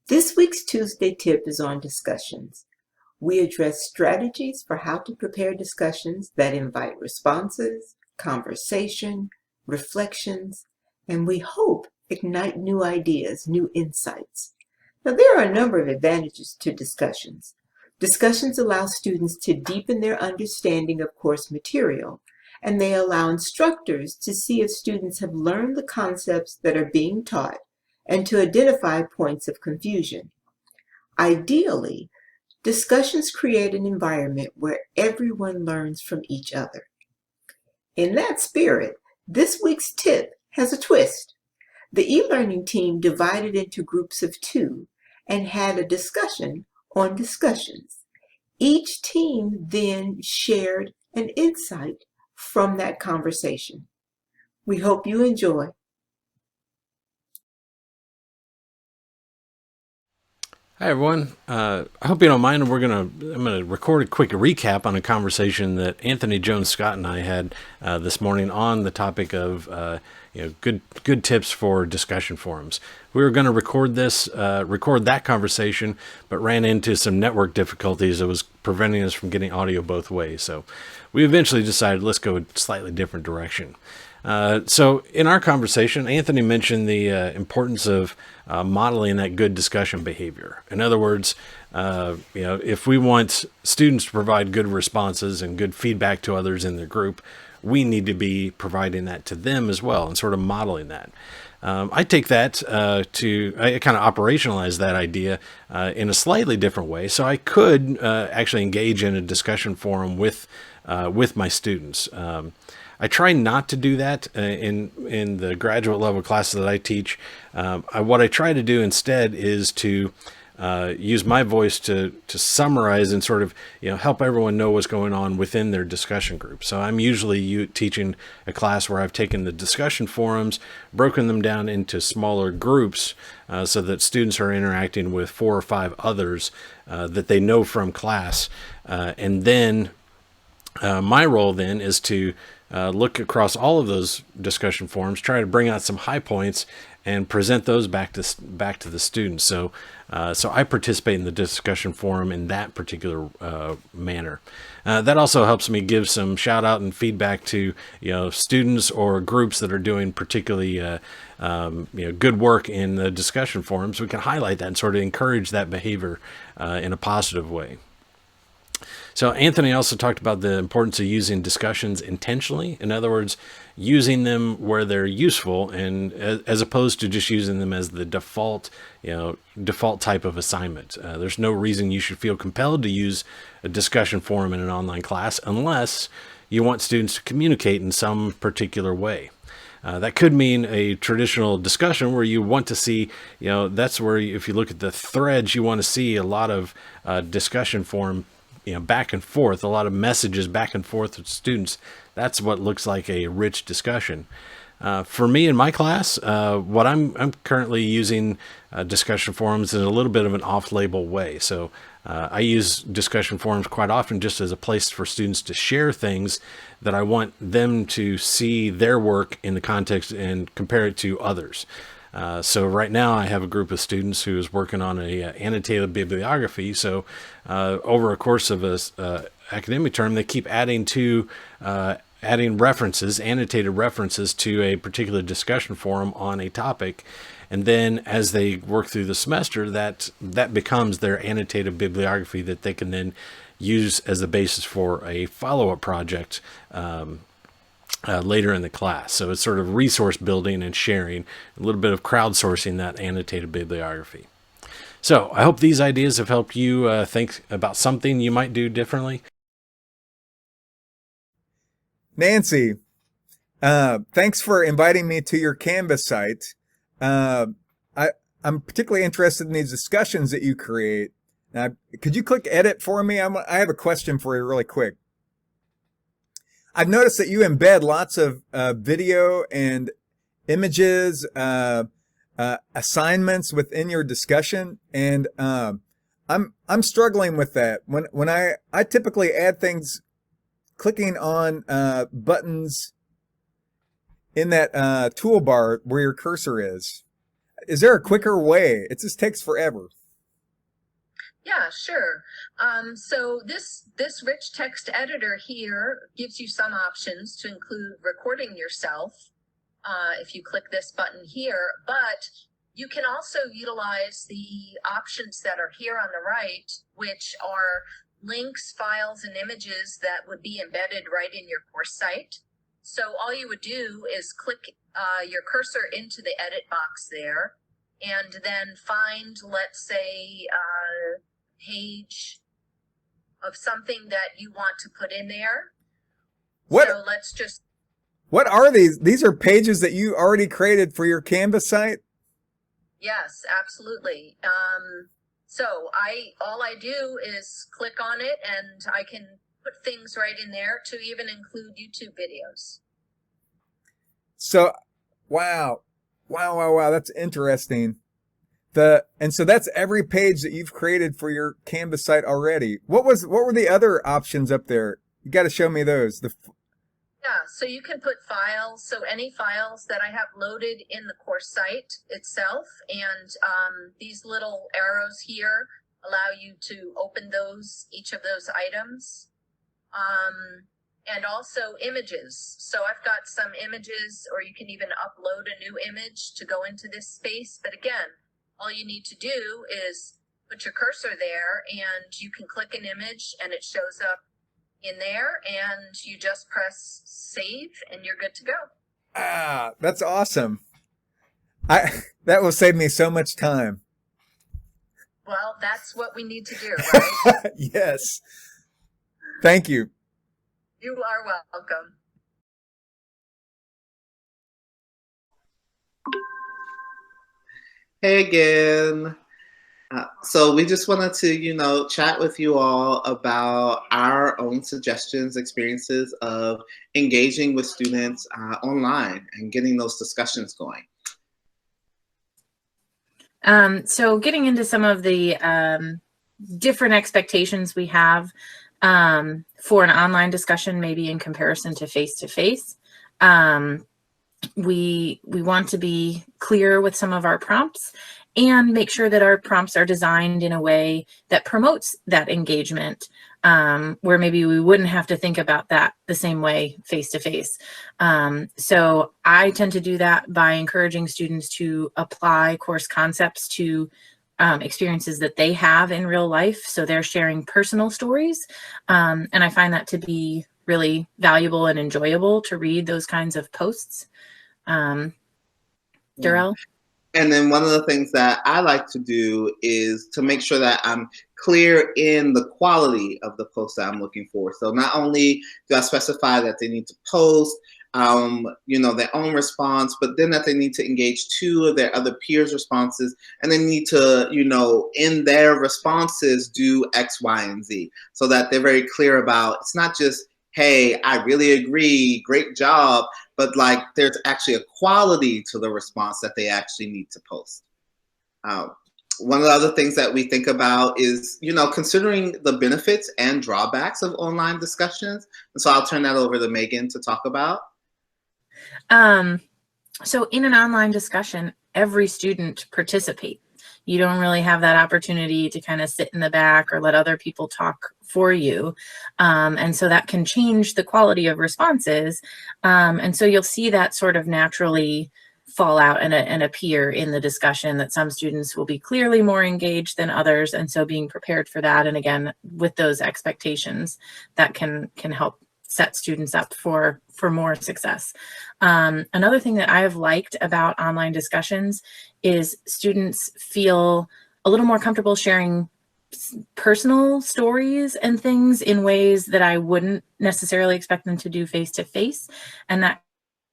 This week's Tuesday tip is on discussions. We address strategies for how to prepare discussions that invite responses, conversation, reflections, and we hope ignite new ideas, new insights. Now, there are a number of advantages to discussions. Discussions allow students to deepen their understanding of course material, and they allow instructors to see if students have learned the concepts that are being taught and to identify points of confusion. Ideally, discussions create an environment where everyone learns from each other. In that spirit, this week's tip has a twist. The eLearning team divided into groups of two and had a discussion on discussions. Each team then shared an insight from that conversation. We hope you enjoy. Hi everyone. I hope you don't mind. I'm gonna record a quick recap on a conversation that Anthony Jones Scott and I had this morning on the topic of good tips for discussion forums. We were going to record that conversation, but ran into some network difficulties that was preventing us from getting audio both ways. So we eventually decided let's go a slightly different direction. So in our conversation, Anthony mentioned the importance of modeling that good discussion behavior. In other words, if we want students to provide good responses and good feedback to others in their group, we need to be providing that to them as well and sort of modeling that. I take that I kind of operationalize that idea in a slightly different way. So I could actually engage in a discussion forum with my students. I try not to do that in the graduate level classes that I teach. What I try to do instead is to use my voice to summarize and sort of help everyone know what's going on within their discussion group. So I'm usually teaching a class where I've taken the discussion forums, broken them down into smaller groups so that students are interacting with 4 or 5 others that they know from class. And then my role then is to look across all of those discussion forums, try to bring out some high points, and present those back to the students. So I participate in the discussion forum in that particular manner. That also helps me give some shout out and feedback to students or groups that are doing particularly good work in the discussion forums. We can highlight that and sort of encourage that behavior in a positive way. So Anthony also talked about the importance of using discussions intentionally. In other words, using them where they're useful, and as opposed to just using them as the default type of assignment. There's no reason you should feel compelled to use a discussion forum in an online class unless you want students to communicate in some particular way. That could mean a traditional discussion where you want to see, that's where if you look at the threads, you want to see a lot of discussion forum back and forth, a lot of messages back and forth with students. That's what looks like a rich discussion. For me in my class, what I'm currently using discussion forums in a little bit of an off-label way. So I use discussion forums quite often just as a place for students to share things that I want them to see their work in the context and compare it to others. So right now I have a group of students who is working on a annotated bibliography. So over a course of a academic term, they keep adding references, annotated references to a particular discussion forum on a topic. And then as they work through the semester, that becomes their annotated bibliography that they can then use as the basis for a follow-up project later in the class. So it's sort of resource building and sharing, a little bit of crowdsourcing that annotated bibliography. So I hope these ideas have helped you think about something you might do differently. Nancy, thanks for inviting me to your Canvas site. I'm particularly interested in these discussions that you create. Could you click edit for me? I have a question for you really quick. I've noticed that you embed lots of video and images, assignments within your discussion, and I'm struggling with that. When I typically add things, clicking on buttons in that toolbar where your cursor is. Is there a quicker way? It just takes forever. Yeah, sure. So this rich text editor here gives you some options to include recording yourself if you click this button here, but you can also utilize the options that are here on the right, which are links, files, and images that would be embedded right in your course site. So all you would do is click your cursor into the edit box there, and then find, let's say, page of something that you want to put in there. What? So let's just. What are these? These are pages that you already created for your Canvas site? Yes, absolutely. So all I do is click on it, and I can put things right in there to even include YouTube videos. So, wow. That's interesting. And so that's every page that you've created for your Canvas site already. What were the other options up there? You got to show me those. Yeah, so you can put files, so any files that I have loaded in the course site itself, and these little arrows here allow you to open each of those items, and also images. So I've got some images, or you can even upload a new image to go into this space, but again, all you need to do is put your cursor there, and you can click an image and it shows up in there, and you just press save and you're good to go. Ah, that's awesome. That will save me so much time. Well, that's what we need to do, right? Yes. Thank you. You are welcome. Hey again. So we just wanted to, chat with you all about our own suggestions, experiences of engaging with students online and getting those discussions going. So getting into some of the different expectations we have for an online discussion, maybe in comparison to face-to-face. We want to be clear with some of our prompts and make sure that our prompts are designed in a way that promotes that engagement, where maybe we wouldn't have to think about that the same way face-to-face. So I tend to do that by encouraging students to apply course concepts to experiences that they have in real life. So they're sharing personal stories. And I find that to be really valuable and enjoyable to read those kinds of posts. Darrell? And then one of the things that I like to do is to make sure that I'm clear in the quality of the post that I'm looking for. So not only do I specify that they need to post, their own response, but then that they need to engage two of their other peers' responses, and they need to, in their responses do X, Y, and Z, so that they're very clear about, it's not just, hey, I really agree, great job, but like there's actually a quality to the response that they actually need to post. One of the other things that we think about is, considering the benefits and drawbacks of online discussions. And so I'll turn that over to Megan to talk about. So in an online discussion, every student participates. You don't really have that opportunity to kind of sit in the back or let other people talk for you. And so that can change the quality of responses. And so you'll see that sort of naturally fall out and appear in the discussion, that some students will be clearly more engaged than others. And so being prepared for that, and again, with those expectations, that can help set students up for more success. Another thing that I have liked about online discussions is students feel a little more comfortable sharing personal stories and things in ways that I wouldn't necessarily expect them to do face-to-face. And that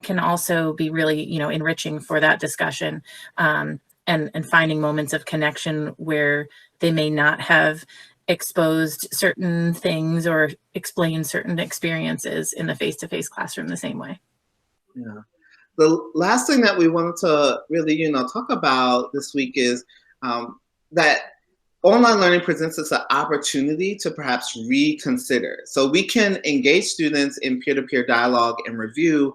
can also be really, enriching for that discussion, and finding moments of connection where they may not have exposed certain things or explained certain experiences in the face-to-face classroom the same way. Yeah. The last thing that we wanted to really, talk about this week is that online learning presents us an opportunity to perhaps reconsider. So we can engage students in peer-to-peer dialogue and review,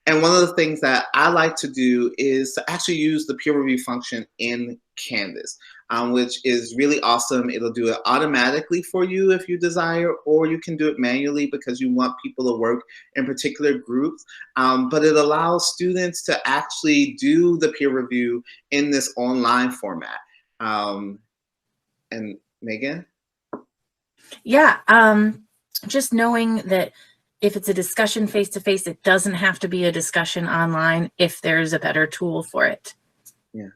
And one of the things that I like to do is to actually use the peer review function in Canvas, which is really awesome. It'll do it automatically for you if you desire, or you can do it manually because you want people to work in particular groups. But it allows students to actually do the peer review in this online format. And Megan? Yeah, just knowing that if it's a discussion face-to-face, it doesn't have to be a discussion online if there's a better tool for it. Yeah.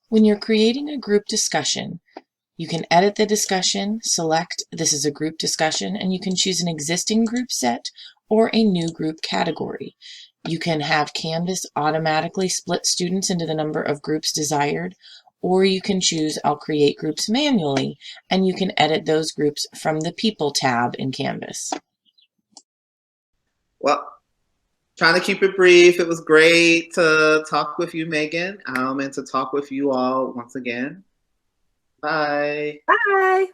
When you're creating a group discussion, you can edit the discussion, select this is a group discussion, and you can choose an existing group set or a new group category. You can have Canvas automatically split students into the number of groups desired, or you can choose I'll create groups manually, and you can edit those groups from the People tab in Canvas. Well, trying to keep it brief. It was great to talk with you, Megan, and to talk with you all once again. Bye. Bye.